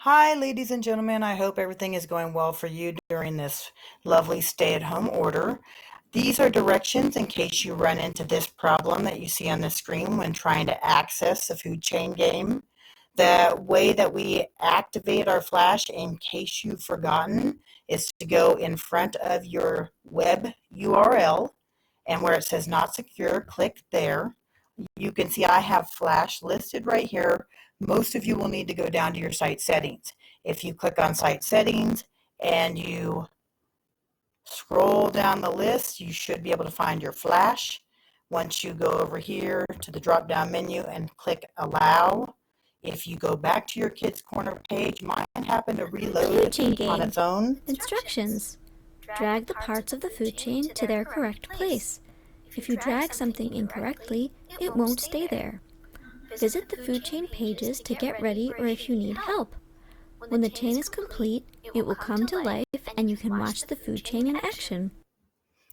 Hi, ladies and gentlemen. I hope everything is going well for you during this lovely stay-at-home order. These are directions in case you run into this problem that you see on the screen when trying to access the food chain game. The way that we activate our flash, in case you've forgotten, is to go in front of your web URL, and where it says not secure, click there. You can see I have Flash listed right here. Most of you will need to go down to your site settings. If you click on site settings and you scroll down the list, you should be able to find your Flash. Once you go over here to the drop down menu and click allow, if you go back to your Kids Corner page, mine happened to reload Food chain on game. its own. Instructions. Drag the parts of the food chain to their correct place. If you drag something incorrectly, it won't stay there. Visit the food chain pages to get ready or if you need help. When the chain is complete, it will come to life and you can watch the food chain in action.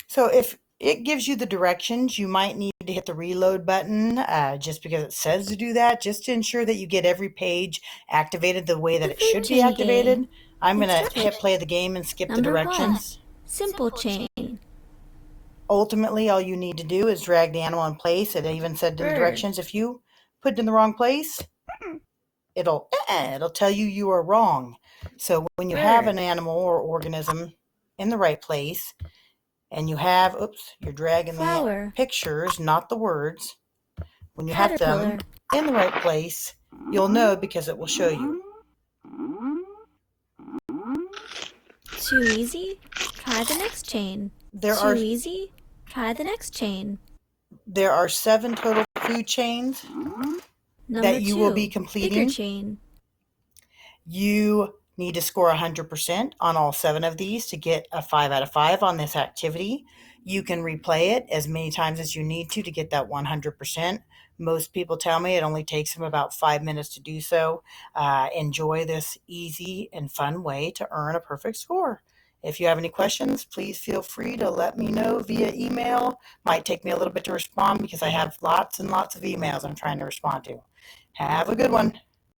So if it gives you the directions, you might need to hit the reload button just because it says to do that, just to ensure that you get every page activated the way that it should be activated. I'm going to hit play the game and skip the directions. Simple chain. Ultimately, all you need to do is drag the animal in place. It even said in the directions, if you put it in the wrong place, it'll tell you are wrong. So when you have an animal or organism in the right place, and you have, you're dragging the pictures, not the words. When you have them in the right place, you'll know because it will show you. Too easy? Try the next chain. Too easy? Try the next chain. There are 7 total food chains that you will be completing. Bigger chain. You need to score 100% on all 7 of these to get a 5 out of 5 on this activity. You can replay it as many times as you need to get that 100%. Most people tell me it only takes them about 5 minutes to do so. Enjoy this easy and fun way to earn a perfect score. If you have any questions, please feel free to let me know via email. Might take me a little bit to respond because I have lots and lots of emails I'm trying to respond to. Have a good one.